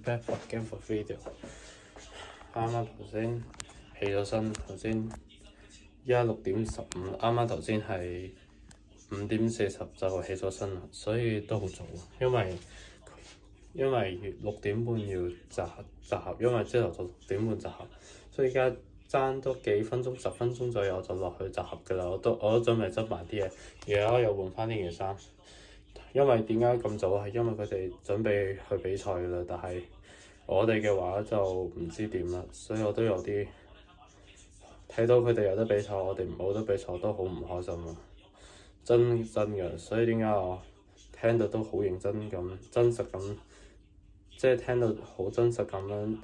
back again for video。啱啱頭先起咗身，頭先依家6:15，啱啱頭先係5:40就起咗身啦，所以都好早。因為6點半要集合，因為朝頭早6點半集合，所以而家爭多幾分鐘，10分鐘左右就落去集合㗎啦。我都準備執埋啲嘢，而家又換翻呢件衫。因為點解咁早係因為佢哋準備去比賽㗎啦，但係我哋嘅話就唔知點啦，所以我都有啲睇到佢哋有得比賽，我哋冇得比賽都好唔開心啊！真嘅，所以點解我聽到都好認真咁、真實咁，即係聽到好真實咁樣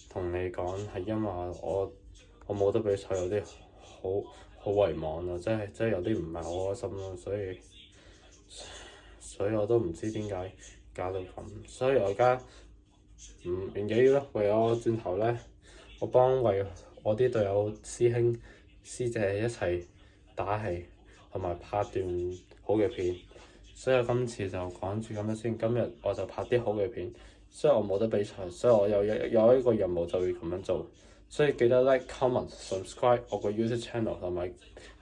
同你講，係因為我冇得比賽，有啲好遺忘啊！即係有啲唔係好開心咯，所以我都唔知點解搞到咁，所以我而家唔緊要啦。為我轉頭咧，我為我啲隊友師兄師姐一齊打氣，同埋拍段好嘅片。所以我今次就趕住咁樣先，今日我就拍啲好嘅片。雖然我冇得比賽，所以我有一個任務就要咁樣做。所以記得 like、comment、subscribe 我個 YouTube channel， 同埋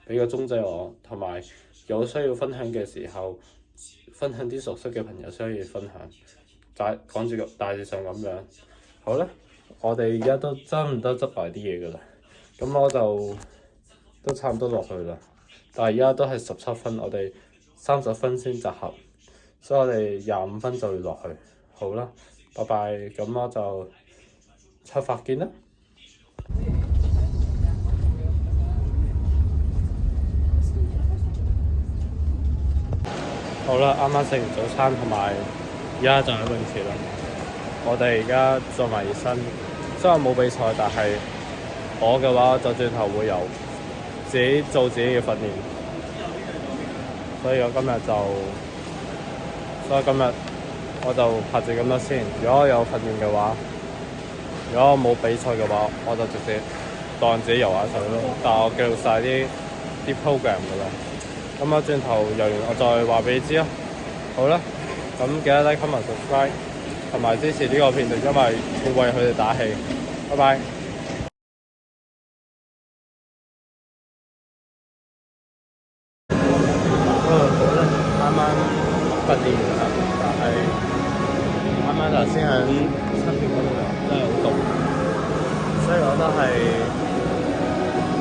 俾個鐘仔我，同埋有需要分享嘅時候，分享啲熟悉嘅朋友先可以分享。講住大致上咁樣。好啦，我哋而家都差唔多執埋啲嘢㗎啦，咁我就都差唔多落去啦。但係而家都係17分，我哋30分先集合，所以我哋25分就要落去。好啦，拜拜，咁我就出發見啦。好啦，啱啱食完早餐，同埋而家就喺泳池啦。我哋而家做埋熱身，雖然冇比賽，但係我嘅話就轉頭會有自己做自己嘅訓練。所以今日我就拍住咁多先。如果我有訓練嘅話，如果我冇比賽嘅話，我就直接當自己游下水咯。但係我記錄晒啲 program 㗎啦。咁我轉頭游完，我再話俾你知咯。好啦，咁記得 like、comment、subscribe 同埋支持呢個片段，因為會為佢哋打氣。拜拜。好啦，啱啱訓練完啦，但係啱啱頭先喺出邊嗰度真係好凍，所以我都係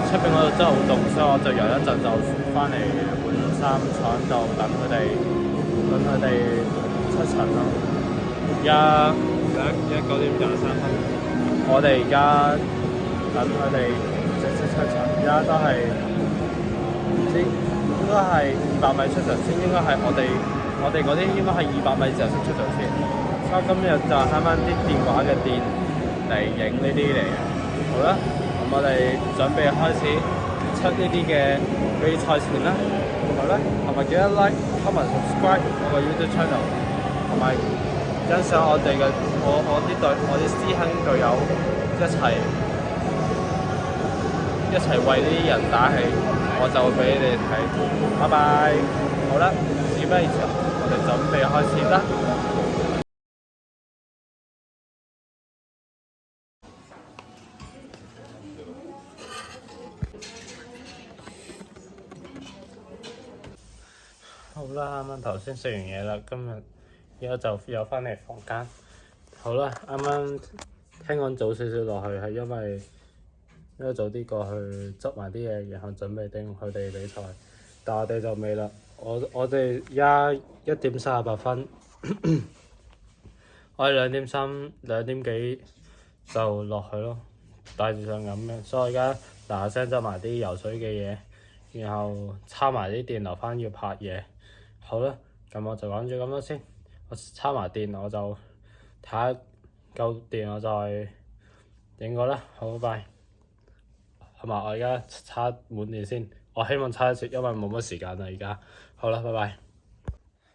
出邊嗰度真係好凍，所以我就游一陣就翻嚟換衫，坐喺度等佢哋出場咯。而家9:23，我哋而家等佢哋正式出場。而家都係唔知應該係200米出場先，應該係我哋嗰啲應該係200米就先出場先。所以今日就慳翻啲電話嘅電嚟影呢啲嚟嘅。好啦，咁我哋準備開始出呢啲嘅比賽前啦。好啦，同埋記得 like、comment、subscribe 我個 YouTube channel， 同埋欣賞我哋嘅我啲師兄隊友一齊為呢啲人打氣，我就會俾你哋睇。拜拜。好啦，事不宜遲，我哋準備開始啦。好啦，啱啱頭先食完嘢啦，而家就又翻嚟房間。好啦，啱啱聽講早少少落去係因為早啲過去執埋啲嘢，然後準備定佢哋比賽。但我哋就未啦，我哋而家1:38分，我哋2點幾就落去咯，大致上咁嘅。所以我而家嗱聲執埋啲游水嘅嘢，然後插埋啲電留翻要拍嘢。好啦，咁我就講住咁多先。我插埋電，我就睇下夠電，我再影過啦。好，拜拜。同埋我而家插滿電先，我希望插得切，因為冇乜時間啦而家。好啦，拜拜。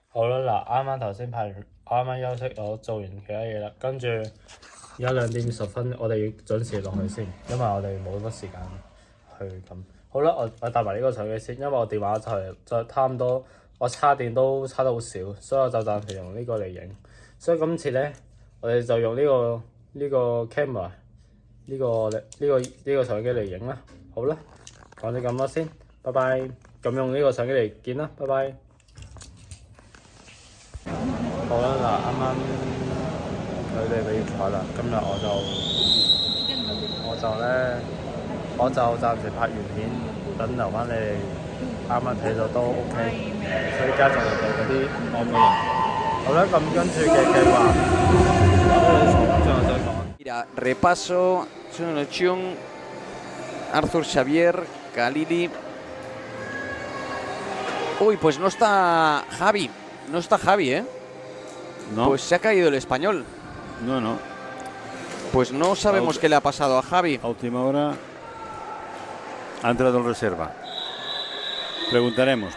好啦，嗱，啱啱頭先拍完，我啱啱休息，我做完其他嘢啦，跟住而家2:10，我哋要準時落去先，因為我哋冇乜時間去咁。好啦，我帶埋呢個相機先，因為我電話就差唔多，我插電都插得好少，所以我就暫時用呢個嚟影。所以今次咧，我哋就用呢個 camera 呢個相機嚟影啦。好啦，講咗咁多先，拜拜。咁用呢個相機嚟見啦，拜拜。好啦，嗱，啱啱佢哋比賽啦，今日我就暫時拍完片，等留翻你哋啱啱睇到都 OK， 所以家就嚟做嗰啲外國人。好啦，咁跟住嘅計劃，最後再講。Mira, repaso, Chun Chung, Arthur Xavier, Khalili. Uy, pues no está Javi, ¿eh? No. Pues se ha caído el español. No. Pues no sabemos qué le ha pasado a Javi. A última hora ha entrado en reserva. Preguntaremos.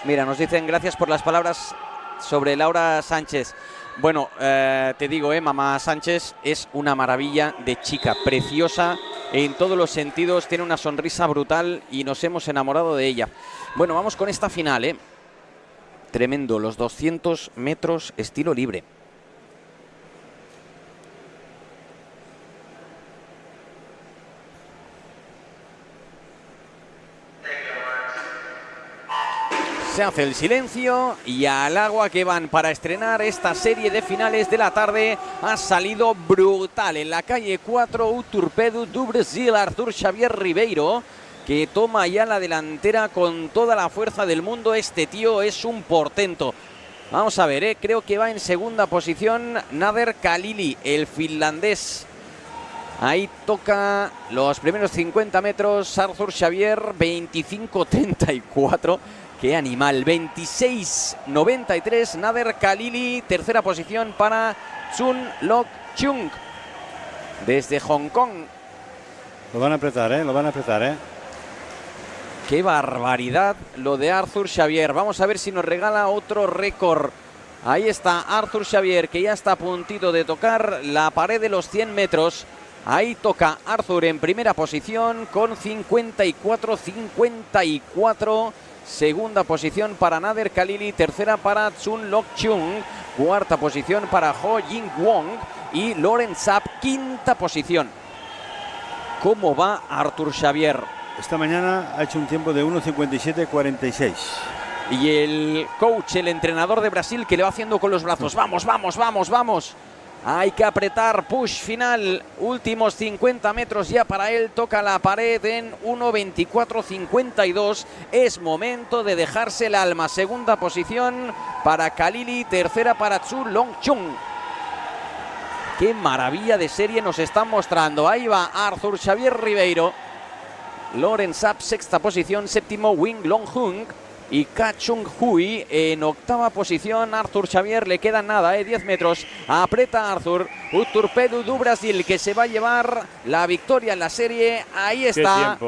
Mira, nos dicen gracias por las palabras sobre Laura Sánchez. Bueno, te digo, mamá Sánchez es una maravilla de chica, preciosa en todos los sentidos, tiene una sonrisa brutal y nos hemos enamorado de ella. Bueno, vamos con esta final, Tremendo, los 200 metros estilo libre. Se hace el silencio y al agua que van para estrenar esta serie de finales de la tarde. Ha salido brutal en la calle 4, o Torpedo do Brasil, Arthur Xavier Ribeiro, que toma ya la delantera con toda la fuerza del mundo. Este tío es un portento. Vamos a ver, creo que va en segunda posición Nader Khalili, el finlandés. Ahí toca los primeros 50 metros Arthur Xavier, 25.34. ¡Qué animal! 26.93, Nader Khalili. Tercera posición para Chun Lok Chung, desde Hong Kong. Lo van a apretar, ¿eh? ¡Qué barbaridad lo de Arthur Xavier! Vamos a ver si nos regala otro récord. Ahí está Arthur Xavier, que ya está a puntito de tocar la pared de los 100 metros. Ahí toca Arthur en primera posición con 54.54. Segunda posición para Nader Khalili, tercera para Chun Lok Chung, cuarta posición para Ho Ying Wong y Loren Sapp, quinta posición. ¿Cómo va Arthur Xavier? Esta mañana ha hecho un tiempo de 1.57.46. Y el coach, el entrenador de Brasil, que le va haciendo con los brazos. Vamos. Hay que apretar, push final, últimos 50 metros ya para él, toca la pared en 1.24.52, es momento de dejarse el alma. Segunda posición para Khalili, tercera para Chun Lok Chung. Qué maravilla de serie nos están mostrando. Ahí va Arthur Xavier Ribeiro, Loren Sapp sexta posición, séptimo Wing Long Hung y Ka Chung Hui en octava posición. Arthur Xavier le queda nada, 10 metros. Aprieta Arthur. Un Torpedo do Brasil que se va a llevar la victoria en la serie. Ahí está.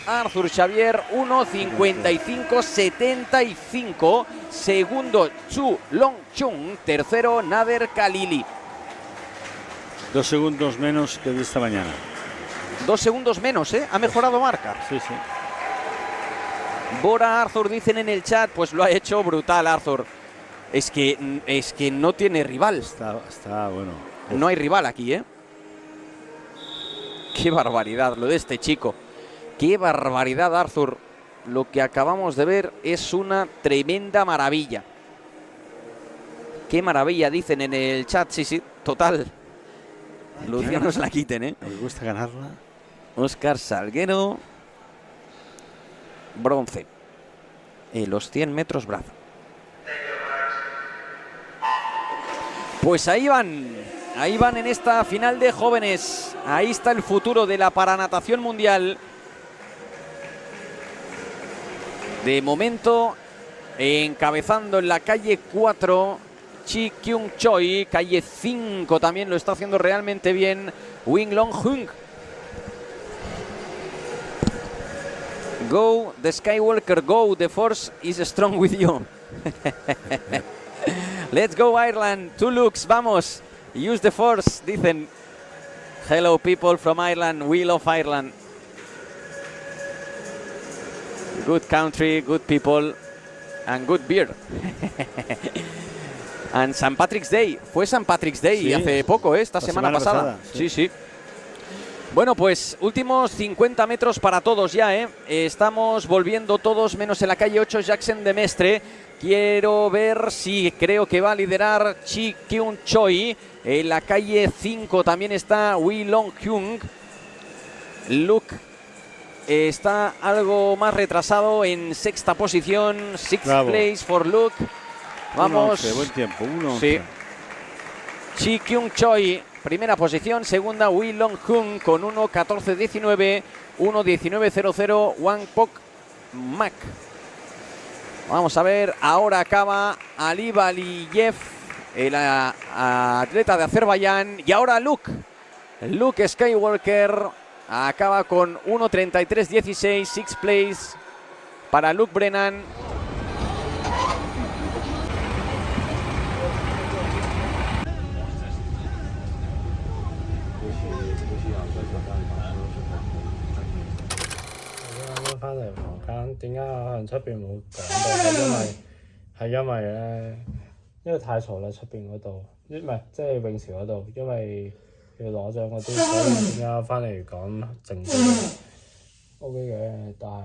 Arthur Xavier, 1.55.75. Segundo Chun Lok Chung. Tercero Nader Khalili. 2 segundos menos que de esta mañana. 2 segundos menos, Ha mejorado marca. Sí. Bora Arthur, dicen en el chat, pues lo ha hecho brutal Arthur. Es que no tiene rival. Está bueno. No hay rival aquí, Qué barbaridad lo de este chico. Qué barbaridad, Arthur. Lo que acabamos de ver es una tremenda maravilla. Qué maravilla, dicen en el chat. Sí, total. Luciano se la quiten, Me gusta ganarla. Óscar Salguero. Bronce. Los 100 metros brazo. Pues ahí van en esta final de jóvenes. Ahí está el futuro de la paranatación mundial. De momento, encabezando en la calle 4, Chi Kyung Choi. Calle 5 también lo está haciendo realmente bien Wing Long Hung. Go, the Skywalker, go. The Force is strong with you. Let's go, Ireland. 2 looks, vamos. Use the Force, dicen. Hello, people from Ireland. We love Ireland. Good country, good people, and good beer. And St. Patrick's Day. Fue St. Patrick's Day Sí, hace poco, esta la semana semana pasada. pasada, Sí, sí. Bueno, pues últimos 50 metros para todos ya, ¿eh? Estamos volviendo todos, menos en la calle 8, Jackson de Mestre. Quiero ver si creo que va a liderar Chi Kyung Choi. En la calle 5 también está Wee Long Hyung. Luke está algo más retrasado en sexta posición. Sixth Bravo. place for Luke. Vamos. 1-11, buen tiempo, 1-11. Sí. Chi Kyung Choi, primera posición. Segunda, Wee Long Hyung con 1.14.19. 1.19.00. Wang Pok Mak. Vamos a ver, ahora acaba Ali Valiyev, el atleta de Azerbaiyán. Y ahora Luke Skywalker acaba con 1.33.16, sixth place para Luke Brennan.翻嚟房間，點解可能出邊冇講到？因為太嘈啦，出邊嗰度，唔係即係泳池嗰度，因為要攞獎嗰啲，所以點解翻嚟講靜啲？OK 嘅，但係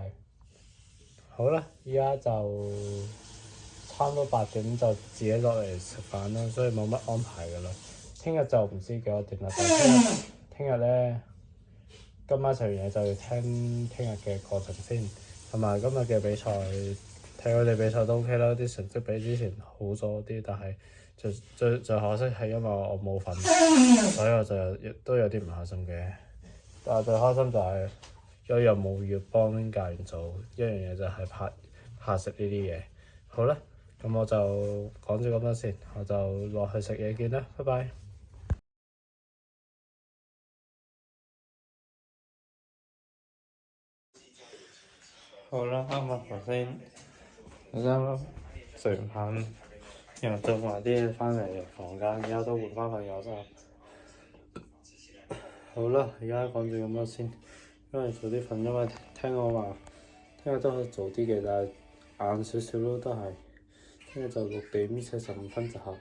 好啦，依家就差唔多8點就自己落嚟食飯啦，所以冇乜安排噶啦。聽日就唔知幾多點啦，但係聽日咧。今晚食完嘢就要聽聽日嘅過程先，同埋今日嘅比賽，睇佢哋比賽都 OK 啦，啲成績比之前好咗啲，但係最可惜係因為我冇瞓，所以我就都有啲唔開心嘅。但係最開心就係有任務要幫教練做，一樣嘢就係拍食呢啲嘢。好啦，咁我就講咗咁多先，我就落去食嘢見啦，拜拜。好啦，啱啱頭先食完飯，然後做埋啲嘢翻嚟房間，而家都換翻瞓覺衫。好啦，而家講住咁多先，因為早啲瞓，因為聽我話聽日都可以早啲嘅，但係晏少少咯，都係聽日就6:45就合，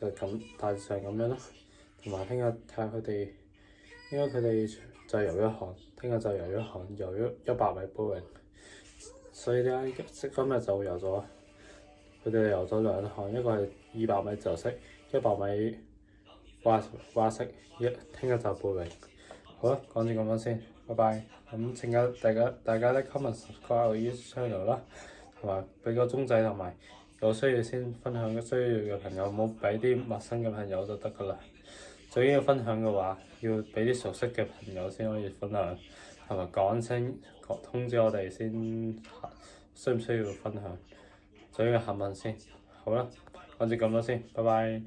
就係咁大致上咁樣咯。同埋聽日睇下佢哋，應該佢哋就游一項，聽日就游一項，游100米背泳。所以咧，今日就游咗，佢哋游咗2項，一個係200米就式，100米蛙式，聽日就背泳。好啦，講住咁多先，拜拜。咁請大家咧 comment subscribe 我呢 channel 啦，同埋俾個鐘仔，同埋有需要先分享需要嘅朋友，唔好俾啲陌生嘅朋友就得噶啦。最緊要分享嘅話，要俾啲熟悉嘅朋友先可以分享，同埋講聲通知我哋先，需唔需要分享？最緊要幸運先。好啦，講住咁多先，拜拜。